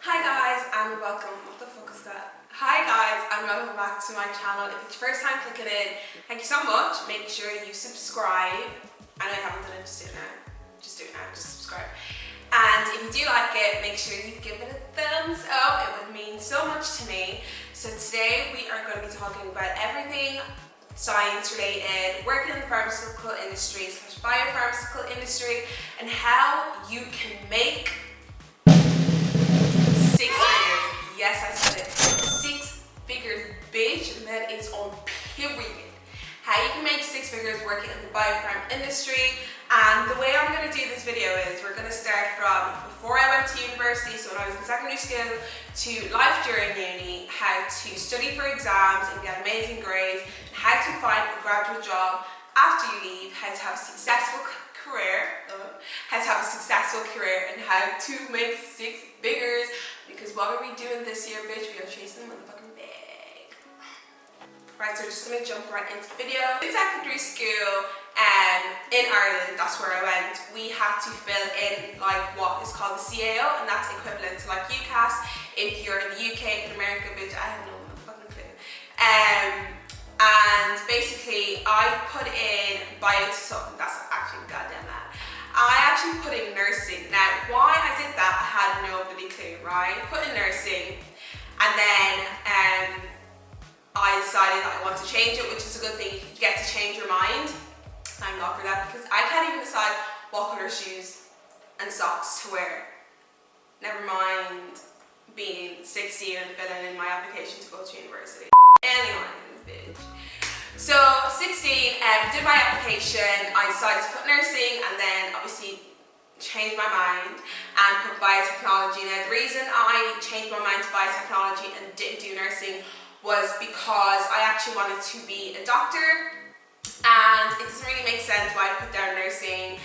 Hi guys and welcome, what the fuck is that? Hi guys and welcome back to my channel. If it's your first time clicking in, thank you so much. Make sure you subscribe. I know you haven't done it, just do it now. Just do it now, just subscribe. And if you do like it, make sure you give it a thumbs up. It would mean so much to me. So today we are going to be talking about everything science related, working in the pharmaceutical industry / biopharmaceutical industry, and how you can make 6 figures. Yes, I said it. 6 figures, bitch. And that is on period. How you can make 6 figures working in the biopharm industry. And the way I'm going to do this video is we're going to start from before I went to university, so when I was in secondary school, to life during uni, how to study for exams and get amazing grades, and how to find a graduate job after you leave, how to have a successful career, and how to make 6 figures. Because what are we doing this year, bitch? We are chasing the motherfucking bag. Right, so we're just gonna jump right into the video. In secondary school, in Ireland, that's where I went, we had to fill in like what is called the CAO, and that's equivalent to like UCAS. If you're in the UK, in America, bitch, I have no motherfucking clue. And basically, I put in Biotechnology, that's actually goddamn that. I actually put in nursing. Now, why I did that, I had no bloody clue, right? Put in nursing, and then I decided that I want to change it, which is a good thing. You get to change your mind. Thank God for that, because I can't even decide what colour shoes and socks to wear. Never mind being 16 and filling in my application to go to university. Anyways, bitch. So 16, did my application. I decided to put nursing, and then obviously changed my mind and put biotechnology. Now the reason I changed my mind to biotechnology and didn't do nursing was because I actually wanted to be a doctor, and it doesn't really make sense why I put down nursing.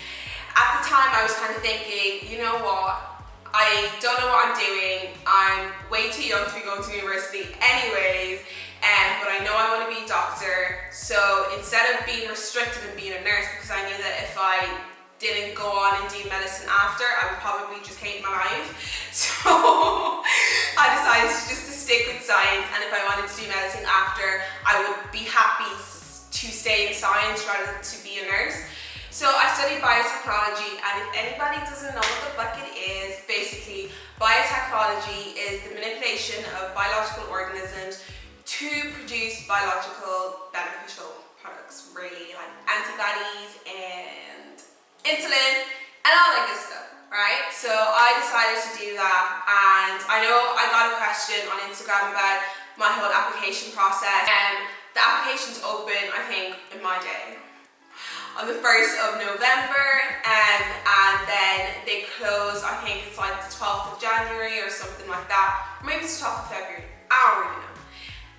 At the time I was kind of thinking, you know what, I don't know what I'm doing, I'm way too young to be going to university anyways, but I know I want to be a doctor, so instead of being restricted and being a nurse, because I knew that if I didn't go on and do medicine after, I would probably just hate my life, so I decided just to stick with science, and if I wanted to do medicine after, I would be happy to stay in science rather than to be a nurse. So I studied biotechnology, and if anybody doesn't know what the fuck it is, basically biotechnology is the manipulation of biological organisms to produce biological beneficial products, really, like antibodies and insulin and all that good stuff, right? So I decided to do that, and I know I got a question on Instagram about my whole application process, and the application's open, I think, in my day, on the 1st of November, and then they close, I think it's like the 12th of January or something like that, or maybe it's the 12th of February, I don't really know.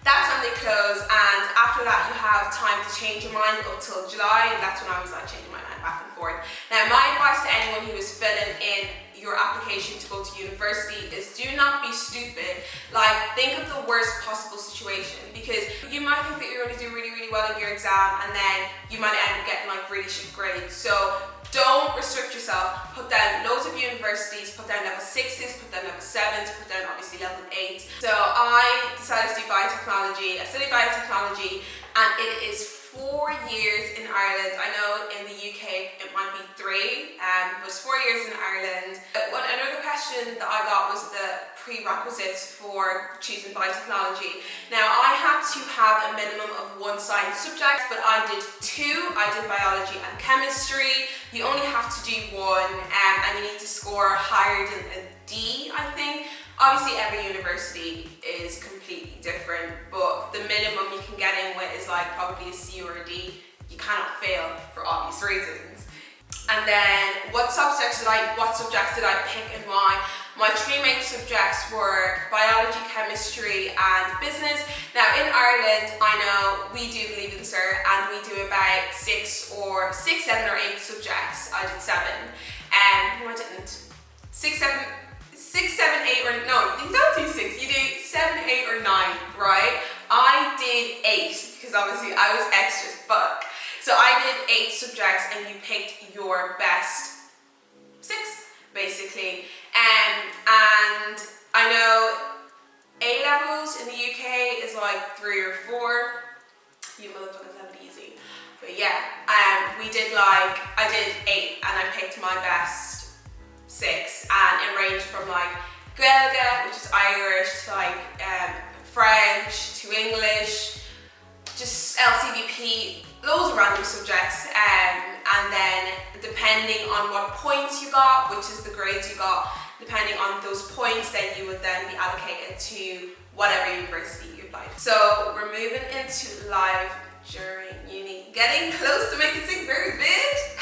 That's when they close, and after that you have time to change your mind up till July, and that's when I was like changing my mind back and forth. Now my advice to anyone who is filling in your application to go to university is do not be stupid. Like, think of the worst possible situation, because you might think that you're going to do really, really well in your exam, and then you might end up getting like really shit grades. So don't restrict yourself. Put down loads of universities, put down level 6s, put down level 7s, put down obviously level 8s. So I decided to do biotechnology. I studied biotechnology, and it is 4 years in Ireland. I know in the UK it might be 3, but it's 4 years in Ireland. Another question that I got was the prerequisites for choosing biotechnology. Now I had to have a minimum of 1 science subject, but I did 2. I did biology and chemistry. You only have to do 1, and you need to score higher than a D, I think. Obviously every university is completely different, but the minimum you can get in with is like probably a C or a D. You cannot fail for obvious reasons. And then what subjects did I pick and why? My 3 main subjects were biology, chemistry and business. Now in Ireland, I know we do Leaving Cert, and we do about 6, 7 or 8 subjects. I did 7. No, I didn't. 6, 7, 8, or no, you don't do 6, you do 7, 8 or 9, right? I did 8 because obviously I was extra as fuck. So I did 8 subjects, and you picked your best 6, basically. And I know I did 8 and I picked my best 6, and it ranged from like Gaeilge, which is Irish, to like French, to English, just LCVP, loads of random subjects, and then depending on what points you got, which is the grades you got, depending on those points, then you would then be allocated to whatever university you applied. So we're moving into life during uni, getting close to making 6 figures, bitch.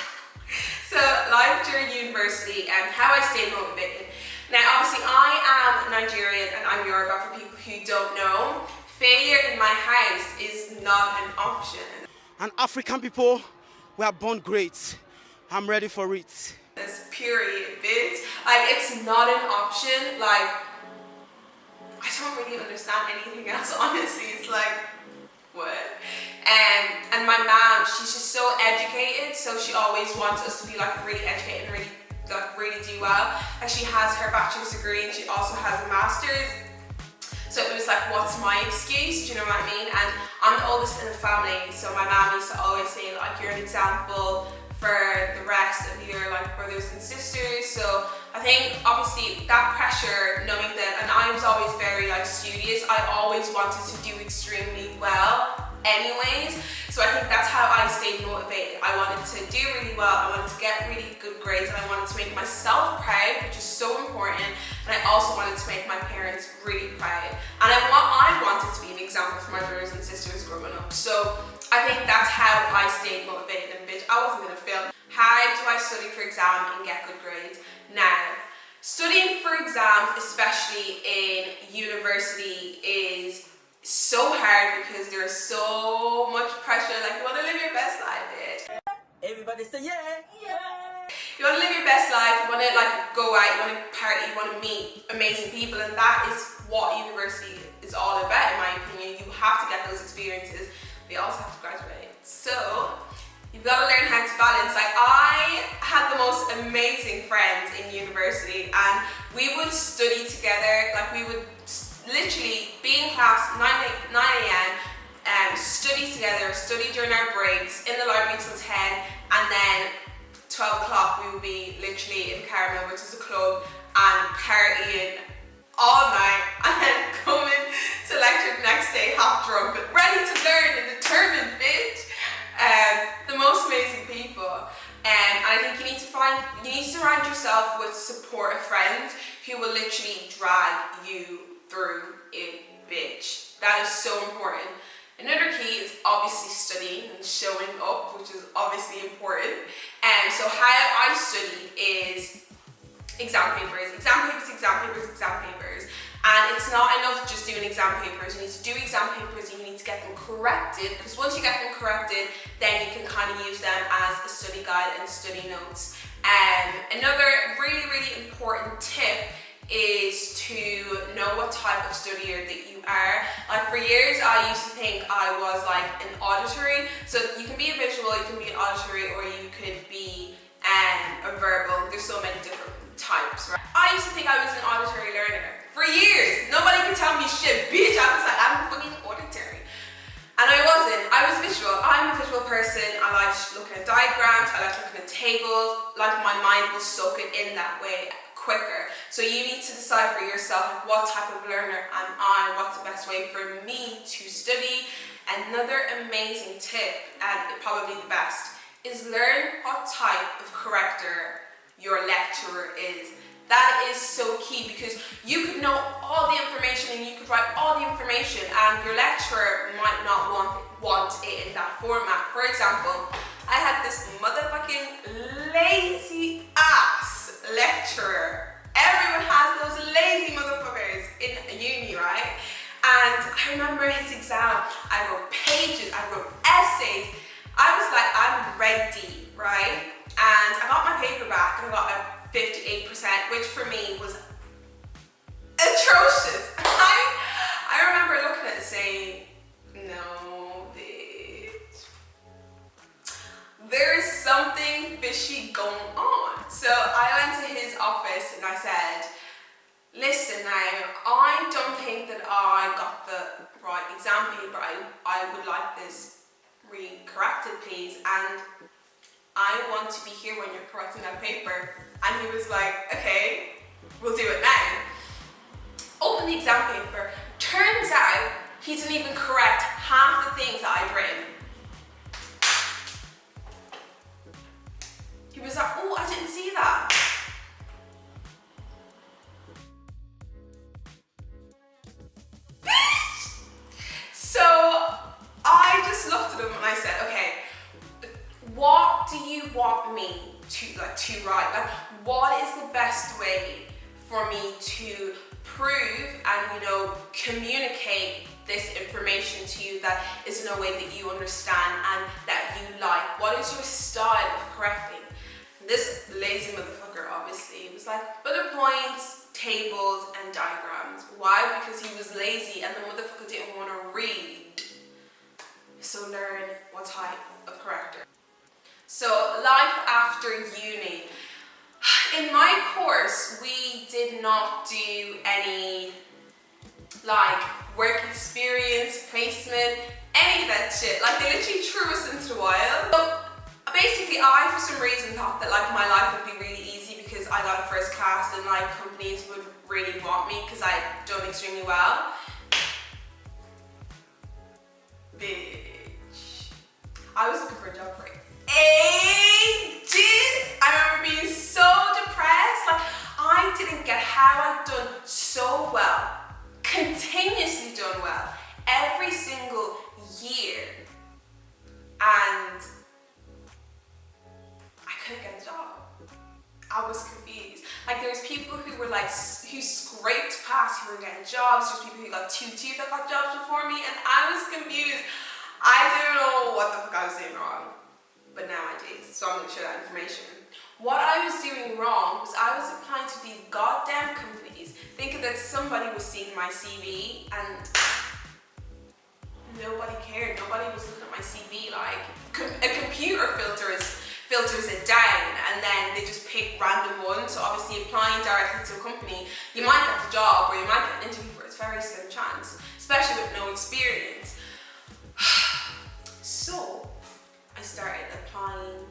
So life during university and how I stayed motivated. Now obviously I am Nigerian and I'm Yoruba, for people who don't know. Failure in my house is not an option. And African people, we are born great. I'm ready for it. This period, bitch. Like, it's not an option. Like, I don't really understand anything else, honestly. It's like, what? And my mom, she's just so educated, so she always wants us to be like really educated and really do well. And she has her bachelor's degree and she also has a master's. So it was like, what's my excuse? Do you know what I mean? And I'm the oldest in the family, so my mom used to always say, like, you're an example for the rest of your like brothers and sisters. So I think obviously that pressure, knowing that, and I was always very like studious, I always wanted to do extremely well anyways. So I think that's how I stayed motivated. I wanted to do really well, I wanted to get really good grades, and I wanted to make myself proud, which is so important, and I also wanted to make my parents really proud. And I wanted to be an example for my brothers and sisters growing up. So I think that's how I stayed motivated, and bitch, I wasn't gonna fail. How do I study for exam and get good grades? Now, studying for exams, especially in university, is so hard because there's so much pressure. Like, you wanna live your best life, bitch. Everybody say yeah! Yeah! You wanna live your best life, you wanna like go out, you wanna party, you wanna meet amazing people, and that is what university is all about, in my opinion. You have to get those experiences. We also have to graduate. So you've got to learn how to balance. Like, I had the most amazing friends in university, and we would study together. Like, we would literally be in class 9 a.m. Study together, study during our breaks in the library till 10, and then 12 o'clock we would be literally in Caramel, which is a club, and partying all night, and then coming to lecture the next day half drunk, but ready to learn and determined, bitch. The most amazing people. And I think you need to surround yourself with supportive friends who will literally drag you through it, bitch. That is so important. Another key is obviously studying and showing up, which is obviously important. And so how I study is exam papers. And it's not enough just doing exam papers. You need to do exam papers, you need to get them corrected, because once you get them corrected, then you can kind of use them as a study guide and study notes. Another really, really important tip is to know what type of studier that you are. Like, for years I used to think I was like an auditory. So you can be a visual, you can be an auditory, or you could be a verbal. There's so many different types, right? I used to think I was an auditory learner. For years, nobody could tell me shit, bitch. I was like, I'm fucking auditory. And I wasn't. I was visual. I'm a visual person. I like looking at diagrams. I like looking at tables. Like, my mind will soak it in that way quicker. So you need to decide for yourself, like, what type of learner am I? What's the best way for me to study? Another amazing tip, and probably the best, is learn what type of corrector your lecturer is. That is so key, because you could know all the information and you could write all the information, and your lecturer might not want it in that format. For example, I had this motherfucking lazy ass lecturer. Everyone has those lazy motherfuckers in uni, right? And I remember his exam, I wrote pages, I wrote essays. I was like, I'm ready, right? And I got my paper back and I got a 58%, which for me was atrocious. I remember looking at it saying, no, bitch. There is something fishy going on. So I went to his office and I said, listen now, I don't think that I got the right exam paper. I would like this re-corrected, please. And I want to be here when you're correcting that paper. And he was like, okay, we'll do it now. Open the exam paper. Turns out he didn't even correct half the things that I'd written. He was like, oh, I didn't see that. So I just looked at him and I said, okay, what do you want me to write? Like, what is the best way for me to prove and, communicate this information to you that is in a way that you understand and that you like? What is your style of correcting? This lazy motherfucker obviously was like bullet points, tables, and diagrams. Why? Because he was lazy and the motherfucker didn't want to read. So learn what type of corrector. So life after uni. In my course, we did not do any work experience, placement, any of that shit. They literally threw us into the wild. So basically, I for some reason thought that my life would be really easy because I got a first class and companies would really want me because I'd done extremely well. Bitch. I was looking for a job for ages. I remember being so depressed. I didn't get how I'd done so well, continuously done well, every single year, and I couldn't get a job. I was confused. There was people who were who scraped past, who were getting jobs. There's people who got 2-2 that got jobs before me, and I was confused. I didn't know what the fuck I was doing wrong, but now I do, so I'm going to share that information. What I was doing wrong was I was applying to these goddamn companies, thinking that somebody was seeing my CV, and nobody cared. Nobody was looking at my CV. A computer filters it down, and then they just pick random ones. So obviously applying directly to a company, you might get the job or you might get an interview, but it's very slim chance, especially with no experience. So I started applying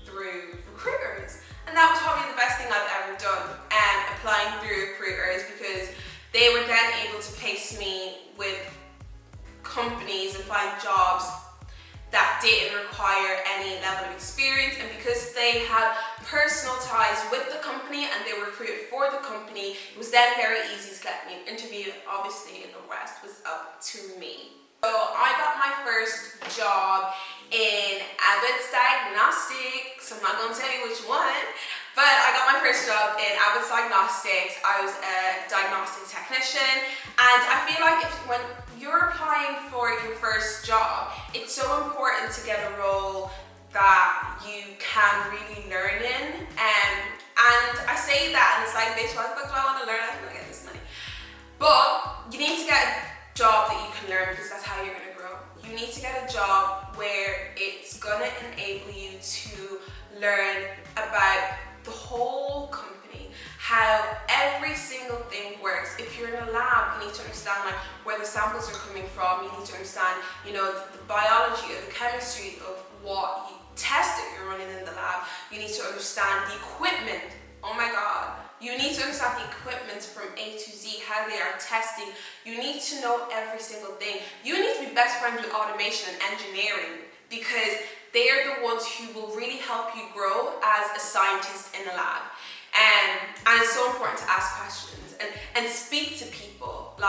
through recruiters, and that was probably the best thing I've ever done, applying through recruiters, because they were then able to place me with companies and find jobs that didn't require any level of experience, and because they had personal ties with the company and they were recruited for the company, it was then very easy to get me an interview. Obviously the rest was up to me. So I got my first job in Abbott's Diagnostics. I'm not going to tell you which one, but I got my first job in Abbott's Diagnostics. I was a diagnostic technician, and I feel like when you're applying for your first job, it's so important to get a role that you can really learn in. And I say that, and it's bitch, why the fuck do I want to learn? I don't want to get this money. But you need to get a job that you can learn, because that's how you're going to grow. You need to get a job where it's going to enable you to learn about the whole company, how every single thing works. If you're in a lab, you need to understand where the samples are coming from. You need to understand, the biology or the chemistry of what test that you're running in the lab. You need to understand the equipment. Oh my God. You need to understand the equipment from A to Z, how they are testing. You need to know every single thing. You need to be best friends with automation and engineering, because they are the ones who will really help you grow as a scientist in the lab. And it's so important to ask questions and speak to people.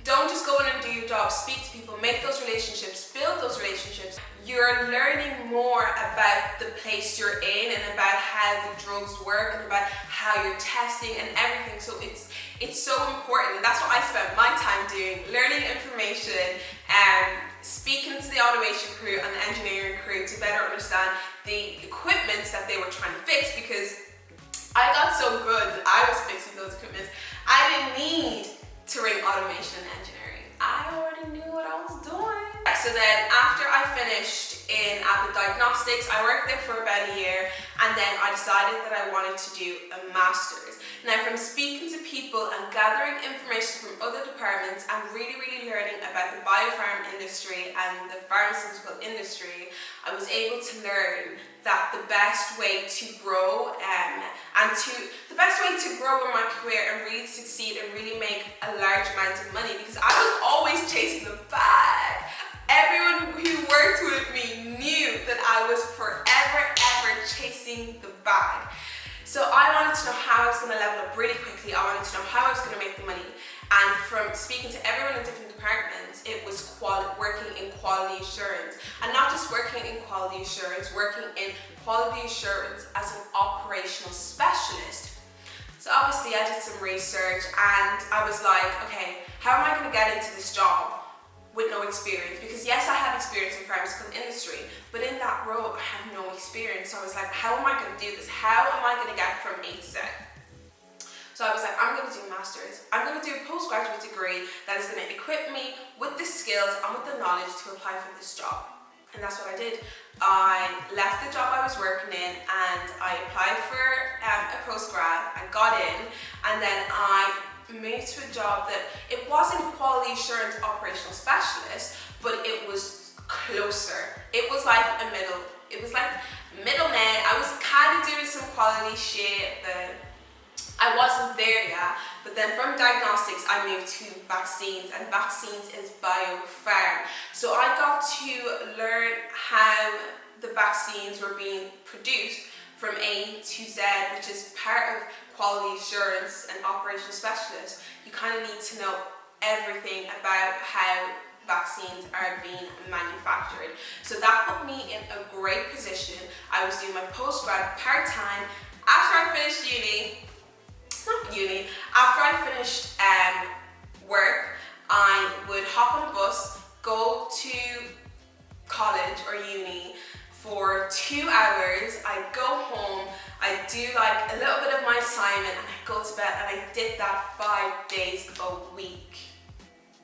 Don't just go in and do your job. Speak to people, make those relationships, build those relationships. You're learning more about the place you're in and about how the drugs work and about how you're testing and everything. So it's so important, and that's what I spent my time doing, learning information and speaking to the automation crew and the engineering crew to better understand the equipments that they were trying to fix, because I got so good that I was fixing those equipments. I didn't need to ring automation and engineering. I already knew what I was doing. So then after I finished in Abbott Diagnostics, I worked there for about a year, and then I decided that I wanted to do a master's. Now, from speaking to people and gathering information learners from other departments and really learning about the biopharm industry and the pharmaceutical industry, I was able to learn that the best way to grow the best way to grow in my career and really succeed and really make a large amount of money, because I was always chasing the bag. Everyone who worked with me knew that I was forever chasing the bag. So I wanted to know how I was going to level up really quickly. I wanted to know how I was going to make the money. And from speaking to everyone in different departments, it was working in quality assurance. And not just working in quality assurance, working in quality assurance as an operational specialist. So obviously I did some research and I was like, okay, how am I going to get into this job with no experience? Because yes, I have experience in the pharmaceutical industry, but in that role I have no experience. So I was like, how am I going to do this? How am I going to get from A to Z? So I was like, I'm going to do a master's. I'm going to do a postgraduate degree that is going to equip me with the skills and with the knowledge to apply for this job. And that's what I did. I left the job I was working in and I applied for a postgrad. I got in, and then I moved to a job that it wasn't quality assurance operational specialist, but it was closer. It was like middleman. I was kind of doing some quality shit, but I wasn't there yet. But then from diagnostics, I moved to vaccines, and vaccines is biopharm. So I got to learn how the vaccines were being produced from A to Z, which is part of quality assurance and operational specialist. You kind of need to know everything about how vaccines are being manufactured. So that put me in a great position. I was doing my postgrad part-time. After I finished after I finished work, I would hop on a bus, go to college or uni for 2 hours. I'd go home, I'd do like a little bit of my assignment, and I'd go to bed, and I did that 5 days a week.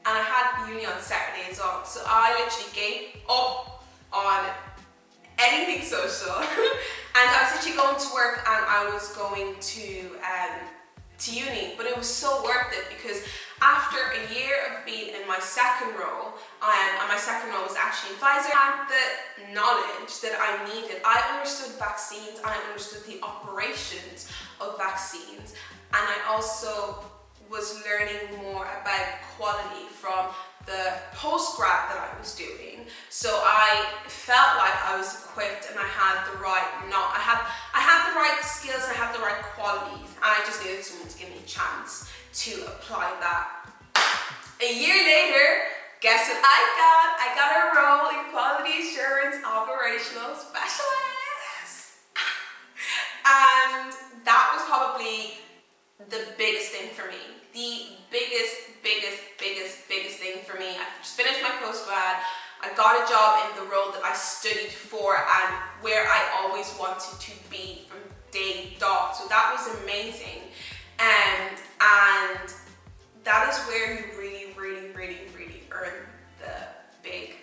And I had uni on Saturday as well. So I literally gave up on anything social. And I was actually going to work and I was going to uni, but it was so worth it, because after a year of being in my second role, and my second role was actually in Pfizer, I had the knowledge that I needed. I understood vaccines, I understood the operations of vaccines, and I also was learning more about quality from the postgrad that I was doing. So I felt like I was equipped and I had the right skills, I had the right qualities, and I just needed someone to give me a chance to apply that. A year later, guess what I got? I got a role in quality assurance operational specialist. And that was probably the biggest thing for me. The biggest thing for me. I just finished my postgrad. I got a job in the role that I studied for and where I always wanted to be from day dot. So that was amazing. And that is where you really earn the big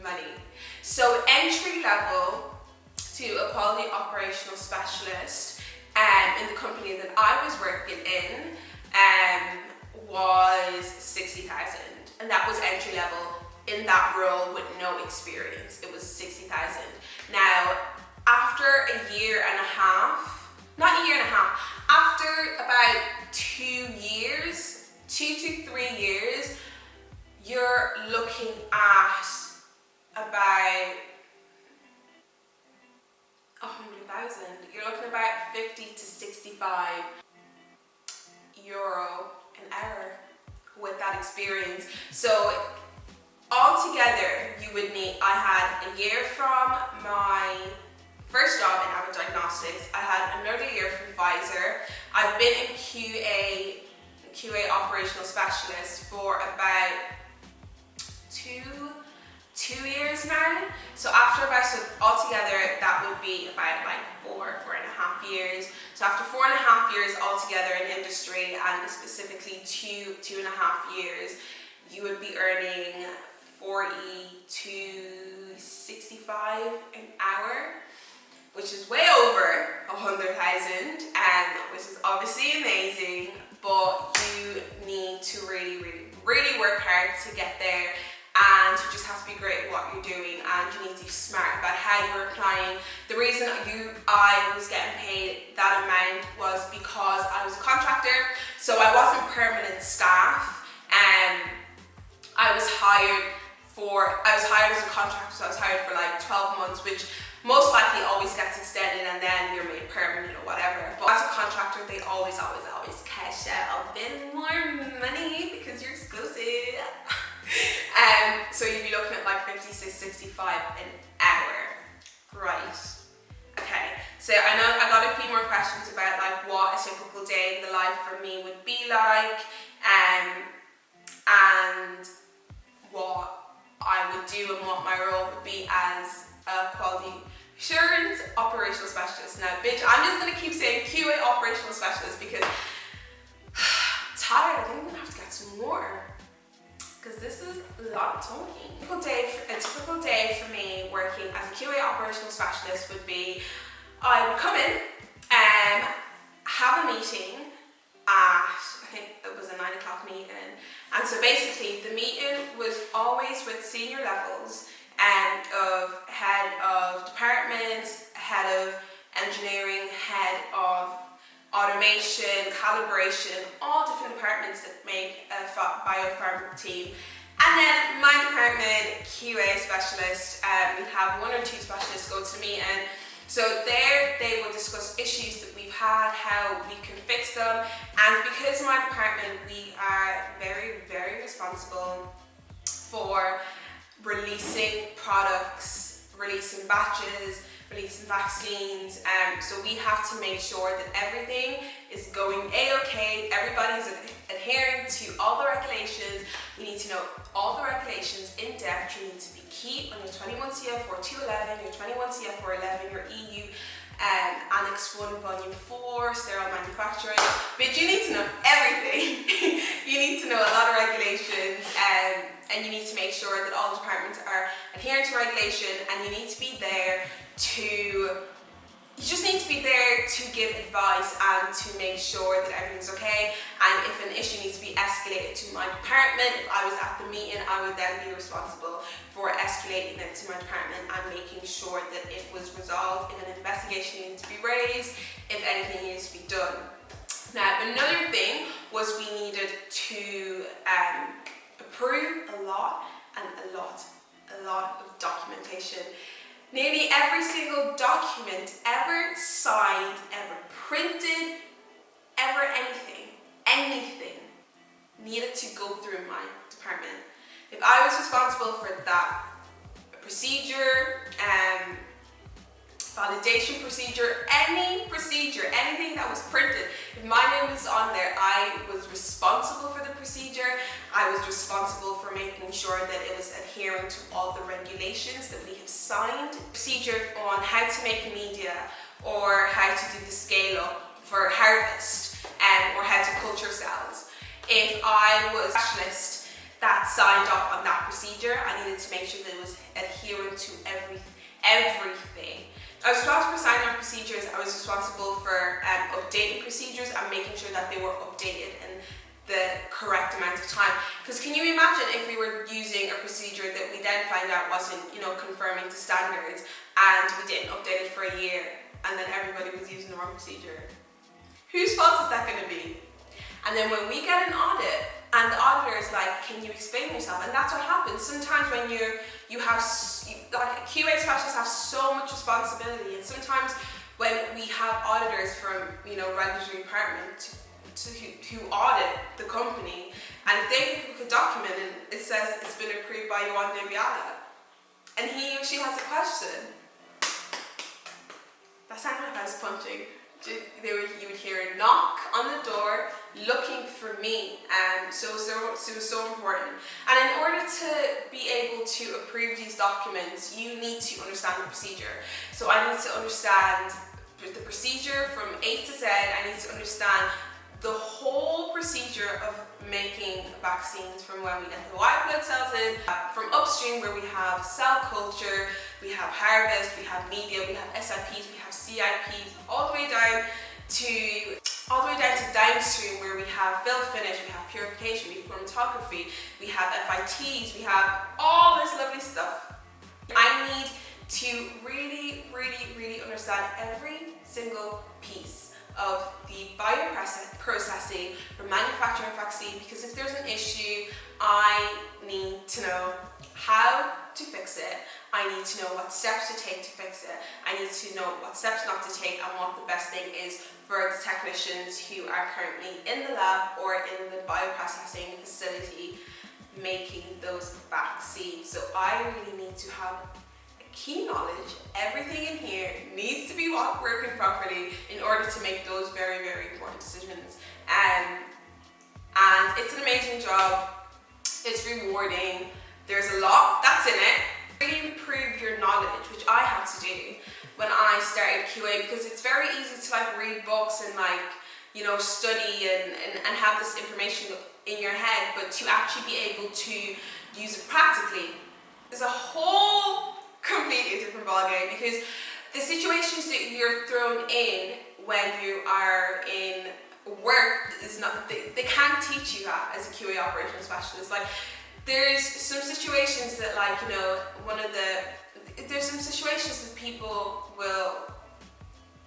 money. So entry level to a quality operational specialist in the company that I was working in was 60,000, and that was entry level in that role with no experience. It was 60,000. Now, after a year and a half, after about 2 to 3 years, you're looking at about 100,000. You're looking at about 50 to 65 euro an hour with that experience. So altogether, you would need, I had a year from my first job in Biotechnology. I had another year from Pfizer. I've been in QA operational specialist for about two years now. So altogether that would be about like 4.5 years. So after 4.5 years altogether in industry, and specifically 2.5 years, you would be earning 40 to 65 an hour, which is way over 100,000, which is obviously amazing, but you need to hard to get there, and you just have to be great at what you're doing, and you need to be smart about how you're applying. The reason I was getting paid that amount was because I was a contractor, so I wasn't permanent staff. I was hired as a contractor, so I was hired for like 12 months, which most likely always gets extended and then you're made permanent or whatever. But as a contractor, they always cash out a bit more money because you're exclusive. So you'd be looking at like 56, 65 an hour. Right. Okay, so I know I got a few more questions about like what a typical day in the life for me would be like, and what I would do and what my role would be as a quality assurance operational specialist. Now, bitch, I'm just gonna keep saying QA operational specialist because I'm tired. I think I'm gonna have to get some more because this is a lot of talking. A typical day for me working as a QA operational specialist would be I would come in and have a meeting at, I think it was a 9 o'clock meeting. And so basically the meeting was always with senior levels and of head of department, head of engineering, head of automation, calibration, all different departments that make a biopharma team. And then my department, QA specialist, we have 1 or 2 specialists go to me, and so there they will discuss issues that we've had, how we can fix them. And because my department, we are very, very responsible for releasing products, releasing batches, releasing vaccines. So we have to make sure that everything is going A-okay, everybody's adhering to all the regulations. You need to know all the regulations in depth. You need to be key on your 21 CFR 211, your 21 CFR 11, your EU Annex 1 Volume 4, sterile manufacturing. But you need to know everything. You need to know a lot of regulations, and you need to make sure that all departments are adhering to regulation, and you need to be there you just need to be there to give advice and to make sure that everything's okay. And if an issue needs to be escalated to my department, if I was at the meeting, I would then be responsible for escalating it to my department and making sure that it was resolved, if an investigation needed to be raised, if anything needs to be done. Now, another thing was we needed to approve a lot of documentation. Nearly every single document ever signed, ever printed, ever anything needed to go through my department. If I was responsible for that procedure, validation procedure, anything that was printed, if my name was on there, I was responsible for the procedure. I was responsible for making sure that it was adhering to all the regulations that we have signed. Procedure on how to make media, or how to do the scale up for harvest, or how to culture cells. If I was a specialist that signed off on that procedure, I needed to make sure that it was adhering to everything. I was responsible for signing off procedures. I was responsible for updating procedures and making sure that they were updated in the correct amount of time. Because can you imagine if we were using a procedure that we then find out wasn't, conforming to standards, and we didn't update it for a year, and then everybody was using the wrong procedure? Whose fault is that going to be? And then when we get an audit, and the auditor is like, can you explain yourself? And that's what happens. Sometimes when QA specialists have so much responsibility, and sometimes when we have auditors from, regulatory department who audit the company, and if they pick up a document and it says it's been approved by Yewande, and he or she has a question, that sounded like I was punching. You would hear a knock on the door looking for me, so it was so important. And in order to be able to approve these documents, you need to understand the procedure. So I need to understand the procedure from A to Z. I need to understand the whole procedure of making vaccines, from when we get the white blood cells in, from upstream where we have cell culture, we have harvest, we have media, we have SIPs, we have CIPs, all the way down to downstream where we have fill finish, we have purification, we have chromatography. cinematography, we have FITs, we have all this lovely stuff. I need to really, really, really understand every single piece of the bioprocessing for manufacturing a vaccine, because if there's an issue, I need to know how to fix it. I need to know what steps to take to fix it. I need to know what steps not to take and what the best thing is for the technicians who are currently in the lab or in the bioprocessing facility making those vaccines. So I really need to have key knowledge. Everything in here needs to be working properly in order to make those very, very important decisions. And it's an amazing job. It's rewarding. There's a lot that's in it. Really improve your knowledge, which I had to do when I started QA, because it's very easy to like read books and like, you know, study and have this information in your head, but to actually be able to use it practically is a whole completely different ballgame, because the situations that you're thrown in when you are in work is not, they can't teach you that as a QA operations specialist. Like, there's some situations that, like, you know, there's some situations that people will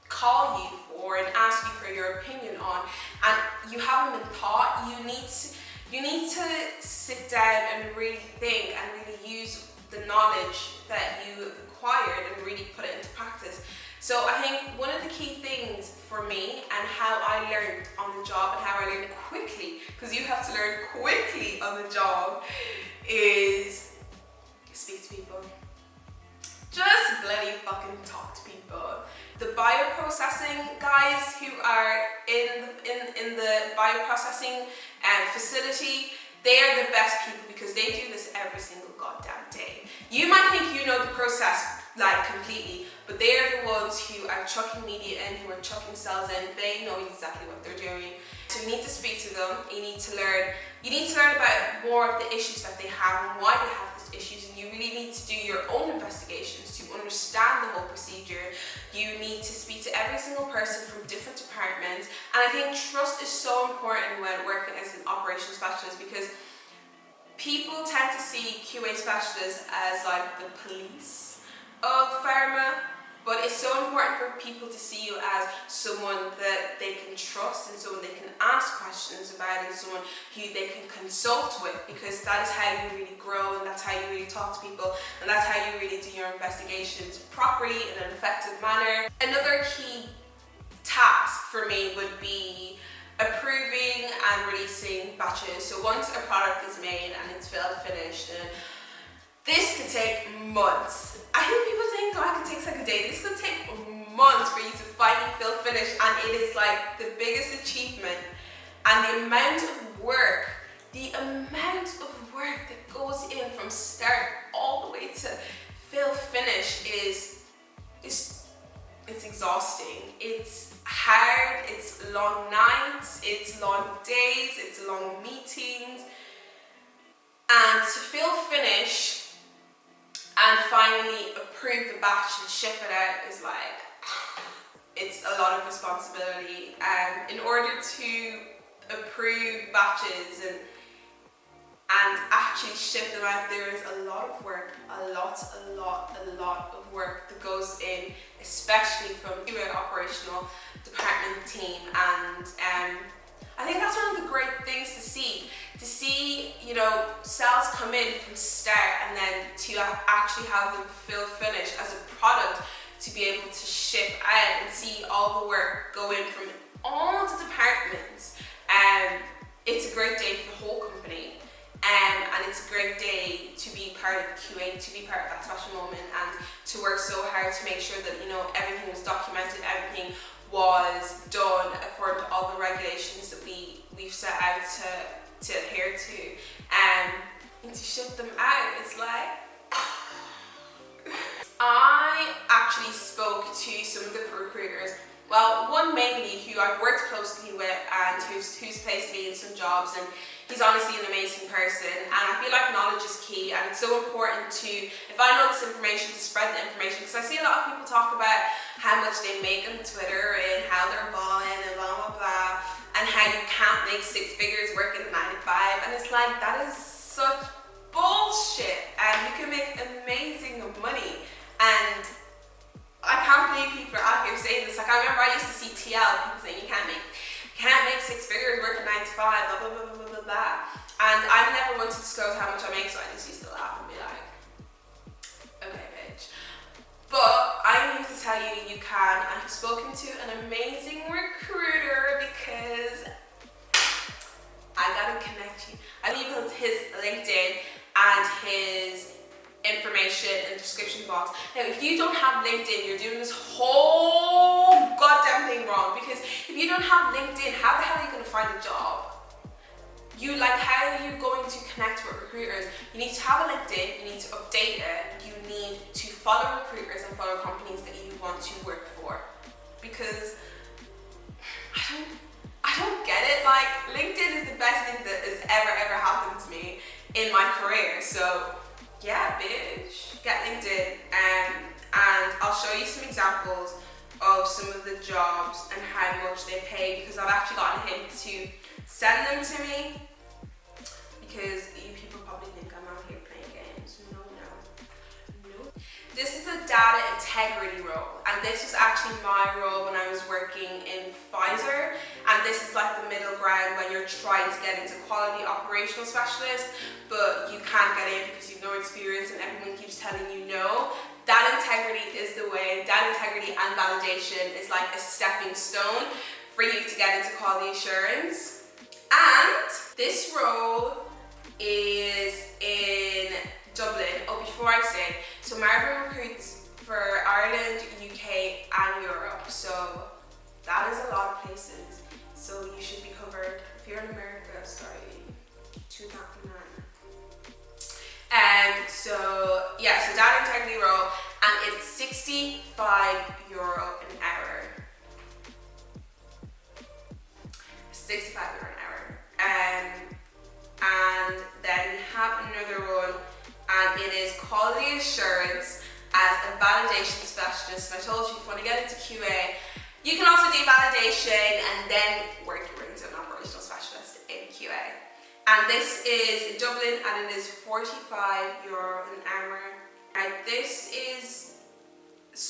call you for and ask you for your opinion on, and you haven't been taught. You need to sit down and really think and really use the knowledge that you acquired and really put it into practice. So I think one of the key things for me and how I learned on the job and how I learned quickly, because you have to learn quickly on the job, is speak to people. Just bloody fucking talk to people. The bioprocessing guys who are in the bioprocessing facility, they are the best people because they do this every single goddamn day. You might think you know the process like completely, but they are the ones who are chucking media in, who are chucking cells in. They know exactly what they're doing. So you need to speak to them. You need to learn about more of the issues that they have and why they have these issues, and you really need to do your own investigations to understand the whole procedure. You need to speak to every single person from different departments, and I think trust is so important when working as an operations specialist, because people tend to see QA specialists as like the police of pharma, but it's so important for people to see you as someone that they can trust and someone they can ask questions about and someone who they can consult with, because that is how you really grow and that's how you really talk to people and that's how you really do your investigations properly in an effective manner. Another key task for me would be approving and releasing batches. So once a product is made and it's finished, and this could take months. I think people think, oh, it could take like a day. This could take months for you to finally finish, and it is like the biggest achievement. And the amount of work that goes in from start all the way to finish is it's exhausting. It's hard, it's long nights, it's long days, it's long meetings. And to finish and finally approve the batch and ship it out is like, it's a lot of responsibility. And in order to approve batches and actually ship them out, there is a lot of work, a lot of work that goes in, especially from the operational department team. And I think that's one of the great things to see, you know, cells come in from start and then to actually have them finished as a product, to be able to ship out and see all the work go in from all the departments. It's a great day for the whole company, and it's a great day to be part of QA, to be part of that special moment, and to work so hard to make sure that, you know, everything was documented, everything was done according to all the regulations that we've set out to adhere to, and to ship them out. It's like, I actually spoke to some of the recruiters. Well, one mainly who I've worked closely with and who's placed me in some jobs, and he's honestly an amazing person, and I feel like knowledge is key, and it's so important to, if I know this information, to spread the information, because I see a lot of people talk about how much they make on Twitter and how they're balling and blah blah blah, and how you can't make 6 figures working 9 to 5, and it's it's like, that is such bullshit, and you can make amazing money. And I can't believe people are out here saying this. Like, I remember I used to see TL, people saying you can't make 6 figures working 9 to 5, blah blah blah blah blah blah. And I never wanted to disclose how much I make, so I just used to laugh and be like, okay, bitch. But I'm here to tell you, you can. I've spoken to an amazing recruiter because I gotta connect you. I leave his LinkedIn and his information in the description box. Now, if you don't have LinkedIn, you're doing this whole goddamn thing wrong, because if you don't have LinkedIn, how the hell are you gonna find a job? How are you going to connect with recruiters? You need to have a LinkedIn, you need to update it, you need to follow recruiters and follow companies that you want to work for. Because I don't get it. Like, LinkedIn is the best thing that has ever happened to me in my career. So yeah, bitch, get LinkedIn, and I'll show you some examples of some of the jobs and how much they pay, because I've actually gotten him to send them to me, because you people probably think I'm out here playing games. No. This is a data integrity role, and this was actually my role when I was working in Pfizer, and this is like the middle ground when you're trying to get into quality operational specialist, but you can't get in because you've no experience and everyone keeps telling you no. Data integrity is the way. Data integrity and validation is like a stepping stone for you to get into quality assurance. And this role is in Dublin. Oh, before I say, so Marvin recruits for Ireland, UK and Europe, so that is a lot of places, so you should be covered. If you're in America, sorry, to that man. So yeah, so data integrity role, and it's €65 an hour. €65 an hour. And then we have another one, and it is quality assurance as a validation specialist. And I told you, if you want to get into QA, you can also do validation and then work your way into an operational specialist in QA. And this is in Dublin, and it is €45 an hour. And this is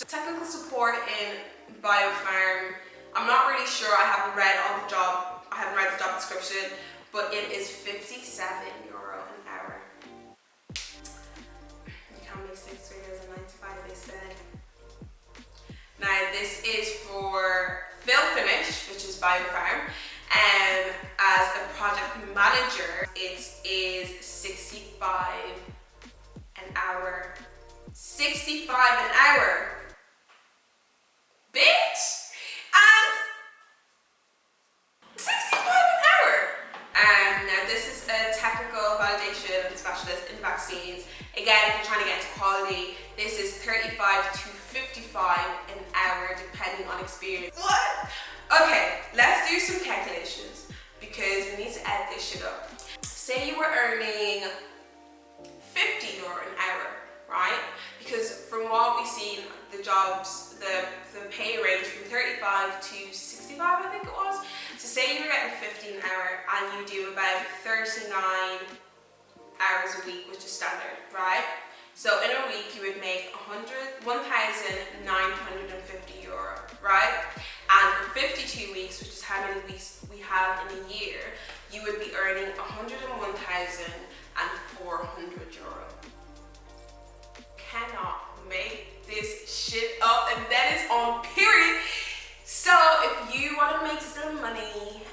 technical support in biopharm. I'm not really sure. I haven't read the job description, but it is €57 an hour. You can't make 6 figures in 9 to 5, they said. Now this is for fill finish, which is biopharm. As a project manager, it is $65 an hour. $65 an hour, bitch! And $65 an hour. Now this is a technical validation specialist in vaccines. Again, if you're trying to get into quality, this is $35 to $55 an hour, depending on experience. What? Okay, let's do some calculations, because we need to add this shit up. Say you were earning €50 an hour, right? Because from what we've seen, the jobs, the pay range from 35 to 65, I think it was. So say you were getting 50 an hour and you do about 39 hours a week, which is standard, right? So in a week you would make €1,950, right? And for 52 weeks, which is how many weeks we have in a year, you would be earning €101,400. Cannot make this shit up, and that is on period. So if you want to make some money,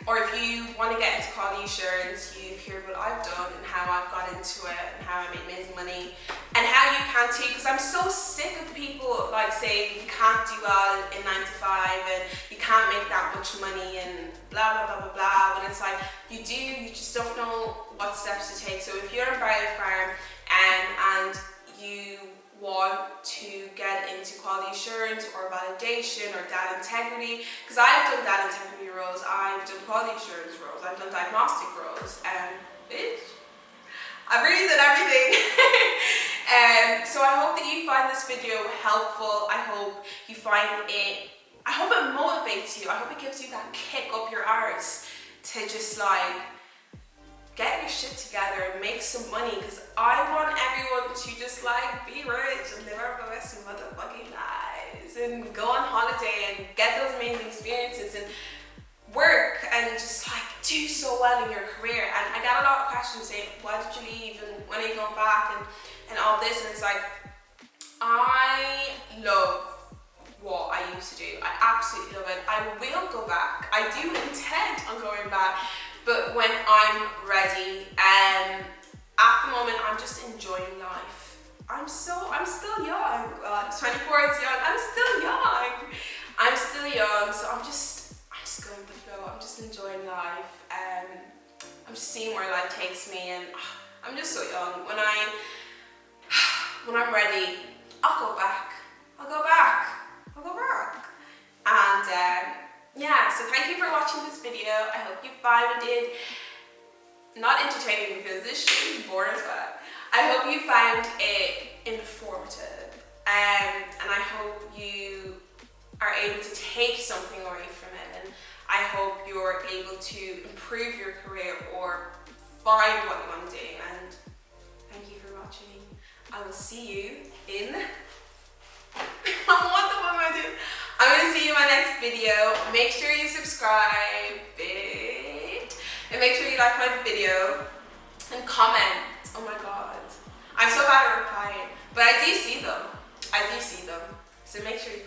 or if you want to get into quality assurance, you've heard what I've done and how I've got into it and how I make amazing money, and how you can too, because I'm so sick of people like saying you can't do well in 9 to 5 and you can't make that much money and blah blah blah blah blah, when it's like you do, you just don't know what steps to take. So if you're in biopharm and you want to get into quality assurance or validation or data integrity, because I've done data integrity roles, I've done quality assurance roles, I've done diagnostic roles, bitch, I've really done everything. So I hope that you find this video helpful. I hope you find it, I hope it motivates you, I hope it gives you that kick up your arse to just like get your shit together and make some money, because I want everyone to just like be rich and live our best motherfucking lives and go on holiday and get those amazing experiences and work and just like do so well in your career. And I got a lot of questions saying, why did you leave and when are you going back and all this, and it's like, I love what I used to do. I absolutely love it. I will go back. I do intend on going back, but when I'm ready. At the moment, I'm just enjoying life. I'm still young. 24 is young. I'm still young. So I'm just going with the flow. I'm just enjoying life. I'm just seeing where life takes me, and I'm just so young. When I'm ready, I'll go back. And yeah, so thank you for watching this video. I hope you found it not entertaining, because this shit is boring as well. I hope you found it informative, and I hope you are able to take something away from it, and I hope you're able to improve your career or find what you want to do. And thank you for watching. I will see you in I'm going to see you in my next video. Make sure you subscribe, and make sure you like my video and comment. Oh my god, I'm so bad at replying, but I do see them. So make sure you